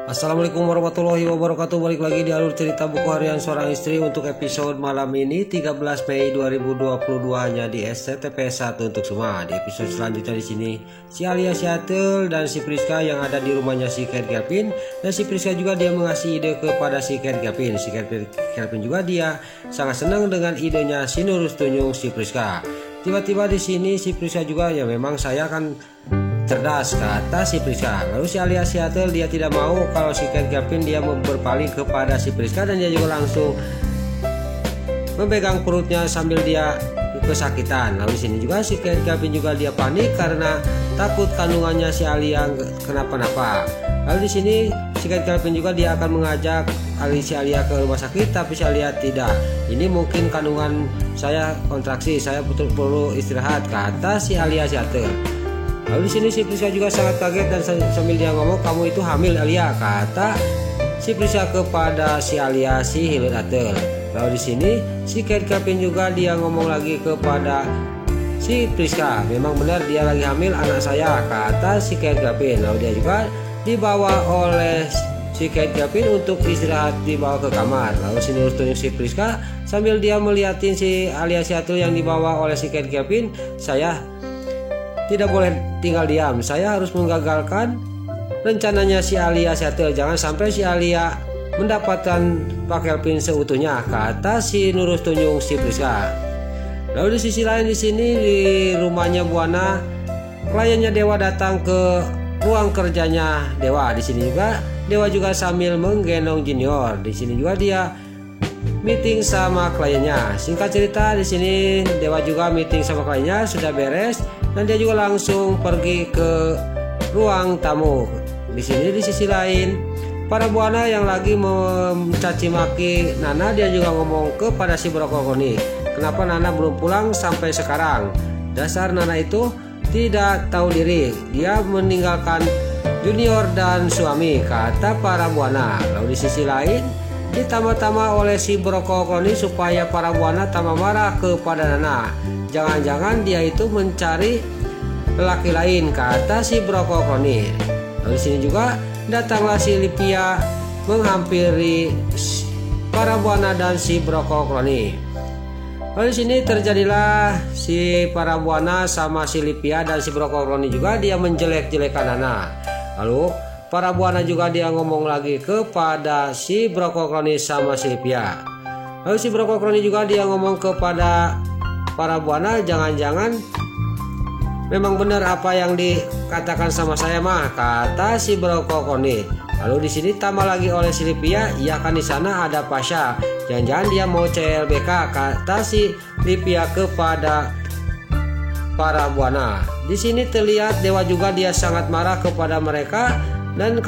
Assalamualaikum warahmatullahi wabarakatuh. Balik lagi di alur cerita buku harian seorang istri untuk episode malam ini 13 Mei 2022 hanya di SCTP1 untuk semua. Di episode selanjutnya di sini si Alia Seattle dan si Priska yang ada di rumahnya si Ken Kevin, dan si Priska juga dia mengasih ide kepada si Ken Kevin. Si Kevin juga dia sangat senang dengan idenya si Nurus Tunjung si Priska. Tiba-tiba di sini si Priska juga ya memang saya kan cerdas, kata si Priska. Lalu si Alia Seattle dia tidak mau kalau si Ken Kevin dia berpaling kepada si Priska, dan dia juga langsung memegang perutnya sambil dia kesakitan. Lalu di sini juga si Ken Kevin juga dia panik karena takut kandungannya si Alia kenapa-napa. Lalu di sini si Ken Kevin juga dia akan mengajak si Alia ke rumah sakit, tapi si Alia tidak. Ini mungkin kandungan saya kontraksi, saya perlu istirahat, kata si Alia Seattle. Lalu di sini si Priska juga sangat kaget dan sambil dia ngomong, kamu itu hamil Alia, kata si Priska kepada si Alia si Hilut Atel. Lalu di sini si Ken Kevin juga dia ngomong lagi kepada si Priska, memang benar dia lagi hamil anak saya, kata si Ken Kevin. Lalu dia juga dibawa oleh si Ken Kevin untuk istirahat, dibawa ke kamar. Lalu si Nurus Tunjung si Priska sambil dia melihatin si Alia Seattle yang dibawa oleh si Ken Kevin, saya tidak boleh tinggal diam, saya harus menggagalkan rencananya si Alia Seattle. Jangan sampai si Alia mendapatkan Pak Kelvin seutuhnya, kata si Nurus Tunjung si Priska. Lalu di sisi lain di sini di rumahnya Buana, kliennya Dewa datang ke ruang kerjanya Dewa. Di sini juga Dewa juga sambil menggendong Junior. Di sini juga dia meeting sama kliennya. Singkat cerita di sini Dewa juga meeting sama kliennya sudah beres, dan dia juga langsung pergi ke ruang tamu. Di sini di sisi lain para Buana yang lagi mencaci maki Nana, dia juga ngomong kepada si Brokoli, kenapa Nana belum pulang sampai sekarang? Dasar Nana itu tidak tahu diri, dia meninggalkan Junior dan suami, kata para Buana. Lalu di sisi lain ditambah-tambah oleh si Brokoli supaya para Buana tambah marah kepada Nana. Jangan-jangan dia itu mencari lelaki lain, kata si Brokoli. Lalu di sini juga datanglah si Lipia menghampiri para Buana dan si Brokoli. Lalu di sini terjadilah si para Buana sama si Lipia dan si Brokoli juga dia menjelek-jelekan Nana. Lalu para Buana juga dia ngomong lagi kepada si Brokoli sama si Lipia. Lalu si Brokoli juga dia ngomong kepada para Buana, jangan-jangan memang benar apa yang dikatakan sama saya mah, kata si Brokoli. Lalu di sini tambah lagi oleh si Lipia, iya kan di sana ada Pasha, jangan-jangan dia mau CLBK, kata si Lipia kepada para Buana. Di sini terlihat Dewa juga dia sangat marah kepada mereka, dan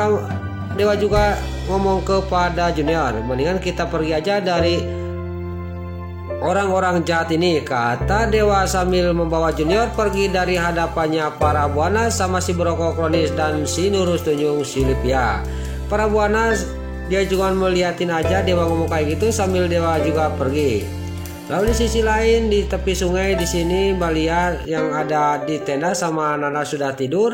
Dewa juga ngomong kepada Junior, mendingan kita pergi aja dari orang-orang jahat ini, kata Dewa sambil membawa Junior pergi dari hadapannya para Buana sama si Brokoli dan si Nurus Tunjung si Lipia. Para Buana dia juga melihatin aja Dewa ngomong kayak gitu sambil Dewa juga pergi. Lalu di sisi lain di tepi sungai di sini Balia yang ada di tenda sama Nana sudah tidur.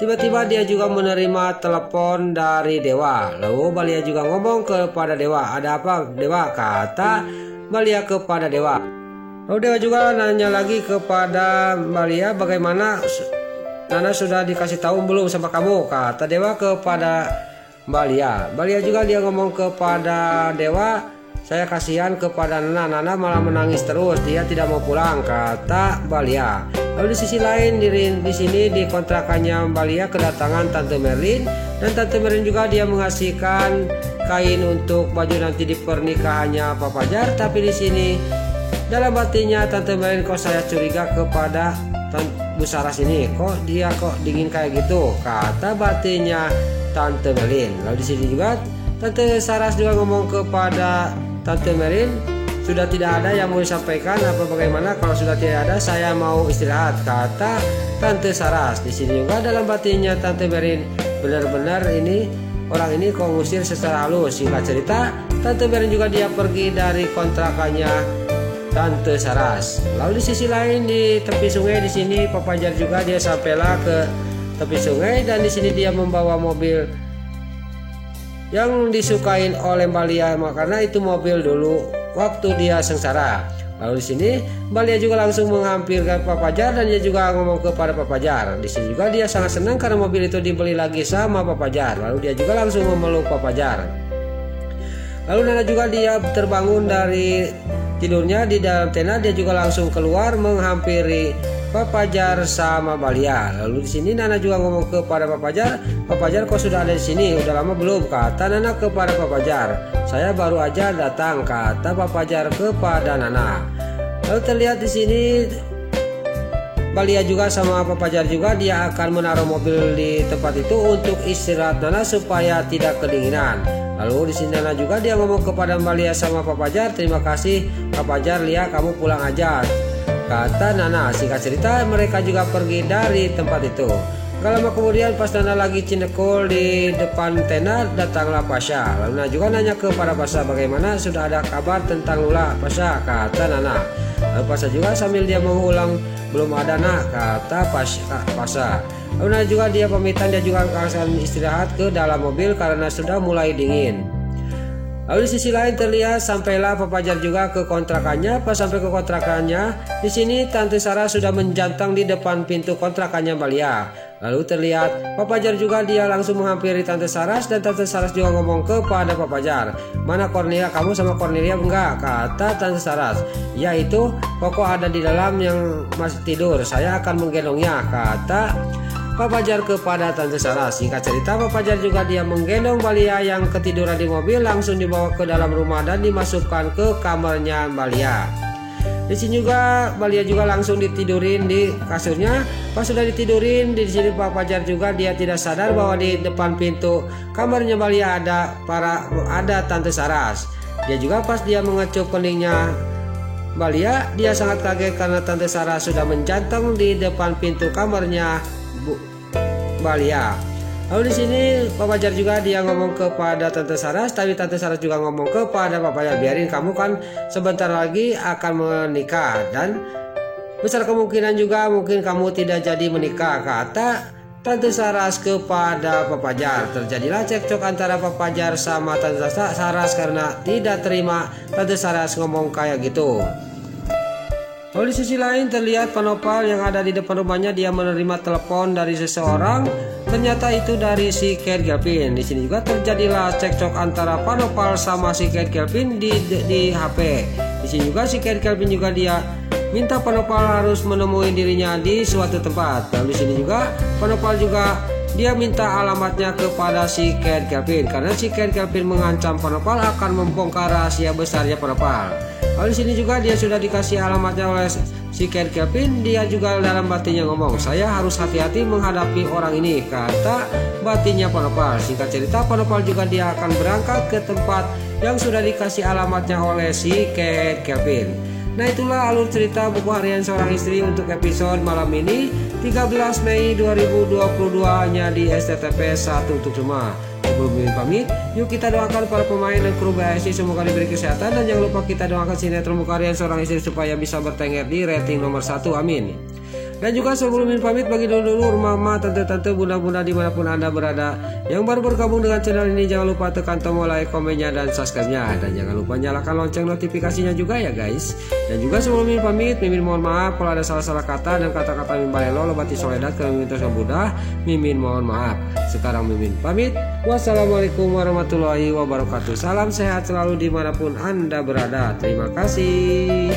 Tiba-tiba dia juga menerima telepon dari Dewa. Lalu Balia juga ngomong kepada Dewa, ada apa Dewa, kata Balia kepada Dewa. Lalu Dewa juga nanya lagi kepada Balia, bagaimana Nana sudah dikasih tahu belum sama kamu, kata Dewa kepada Balia. Balia juga dia ngomong kepada Dewa, saya kasihan kepada Nana malah menangis terus, dia tidak mau pulang, kata Balia. Lalu di sisi lain di sini di kontrakannya Balia kedatangan Tante Merlin, dan Tante Merlin juga dia mengasihkan kain untuk baju nanti di pernikahannya Pak Fajar. Tapi di sini dalam hatinya Tante Merlin, kok saya curiga kepada Bu Saras ini, kok dia kok dingin kayak gitu, kata batinnya Tante Merlin. Lalu di sini juga Tante Saras juga ngomong kepada Tante Merlin, sudah tidak ada yang mau disampaikan apa bagaimana, kalau sudah tidak ada saya mau istirahat, kata Tante Saras. Di sini juga dalam batinnya Tante Merlin, benar-benar ini orang ini kok ngusir secara halus. Singkat cerita Tante Merlin juga dia pergi dari kontrakannya Tante Saras. Lalu di sisi lain di tepi sungai di sini Pak Fajar juga dia sampailah ke tepi sungai, dan di sini dia membawa mobil yang disukain oleh Mbak Lia karena itu mobil dulu waktu dia sengsara. Lalu di sini Mbak Lia juga langsung menghampirkan Pak Fajar dan dia juga ngomong kepada Pak Fajar. Di sini juga dia sangat senang karena mobil itu dibeli lagi sama Pak Fajar. Lalu dia juga langsung memeluk Pak Fajar. Lalu Nana juga dia terbangun dari tidurnya di dalam tenda, dia juga langsung keluar menghampiri Pak Fajar sama Mbak Lia. Lalu di sini Nana juga ngomong kepada Pak Fajar, kok sudah ada di sini? Udah lama belum? Kata Nana kepada Pak Fajar. Saya baru aja datang, kata Pak Fajar kepada Nana. Lalu terlihat di sini Mbak Lia juga sama Pak Fajar juga dia akan menaruh mobil di tempat itu untuk istirahat Nana supaya tidak kedinginan. Lalu di sini Nana juga dia ngomong kepada Mbak Lia sama Pak Fajar, terima kasih Pak Fajar, Lia kamu pulang aja, kata Nana. Singkat cerita mereka juga pergi dari tempat itu. Gak lama kemudian pas Nana lagi cinekul di depan tenda, datanglah Pasha. Lalu Nana juga nanya kepada Pasha, bagaimana, sudah ada kabar tentang Lula Pasha, kata Nana. Lalu Pasha juga sambil dia mengulang, belum ada nak, kata Pasha. Lalu Nana juga dia pamitan, dia juga akan istirahat ke dalam mobil karena sudah mulai dingin. Lalu di sisi lain terlihat sampailah Pak Fajar juga ke kontrakannya. Pas sampai ke kontrakannya, di sini Tante Sarah sudah menjantang di depan pintu kontrakannya Mbak Lia. Lalu terlihat Pak Fajar juga dia langsung menghampiri Tante Saras dan Tante Saras juga ngomong kepada Pak Fajar, mana Cornelia, kamu sama Cornelia enggak? Kata Tante Saras, ya itu Koko ada di dalam yang masih tidur, saya akan menggendongnya, kata Pak Fajar kepada Tante Saras. Singkat cerita Pak Fajar juga dia menggendong Mbak Lia yang ketiduran di mobil langsung dibawa ke dalam rumah dan dimasukkan ke kamarnya Mbak Lia. Di sini juga Mbak Lia juga langsung ditidurin di kasurnya. Pas sudah ditidurin di sini Pak Fajar juga dia tidak sadar bahwa di depan pintu kamarnya Mbak Lia ada Tante Saras. Dia juga pas dia mengecup keningnya Mbak Lia, dia sangat kaget karena Tante Saras sudah menjantang di depan pintu kamarnya Mbak Lia. Lalu di sini Pak Fajar juga dia ngomong kepada Tante Saras, tapi Tante Saras juga ngomong kepada Pak Fajar, biarin, kamu kan sebentar lagi akan menikah dan besar kemungkinan juga mungkin kamu tidak jadi menikah, kata Tante Saras kepada Pak Fajar. Terjadilah cekcok antara Pak Fajar sama Tante Saras karena tidak terima Tante Saras ngomong kayak gitu. Lalu di sisi lain terlihat Panopal yang ada di depan rumahnya dia menerima telepon dari seseorang. Ternyata itu dari si Cat Galvin. Di sini juga terjadilah cekcok antara Panopal sama si Cat Galvin di HP. Di sini juga si Cat Galvin juga dia minta Panopal harus menemui dirinya di suatu tempat. Lalu di sini juga Panopal juga dia minta alamatnya kepada si Cat Galvin karena si Cat Galvin mengancam Panopal akan membongkar rahasia besarnya Panopal. Lalu di sini juga dia sudah dikasih alamatnya oleh si Cat Galvin. Dia juga dalam batinnya ngomong, saya harus hati-hati menghadapi orang ini, kata batinnya Panopal. Singkat cerita Panopal juga dia akan berangkat ke tempat yang sudah dikasih alamatnya oleh si Cat Galvin. Nah itulah alur cerita buku harian seorang istri untuk episode malam ini 13 Mei 2022 hanya di STTP 1 untuk semua. Sebelum pamit, yuk kita doakan para pemain dan kru BSI semoga diberi kesehatan, dan jangan lupa kita doakan sinetron buku harian seorang istri supaya bisa bertengger di rating nomor 1, amin. Dan juga sebelum pamit, bagi dulu mama, tante-tante, bunda-bunda dimanapun anda berada yang baru bergabung dengan channel ini, jangan lupa tekan tombol like, komennya, dan subscribe-nya, dan jangan lupa nyalakan lonceng notifikasinya juga ya guys. Dan juga sebelum pamit, Mimin mohon maaf kalau ada salah-salah kata dan kata-kata Mimin balelo lebati soledat ke Mimin terus Buddha. Mimin mohon maaf. Sekarang Mimin pamit. Wassalamualaikum warahmatullahi wabarakatuh. Salam sehat selalu dimanapun anda berada. Terima kasih.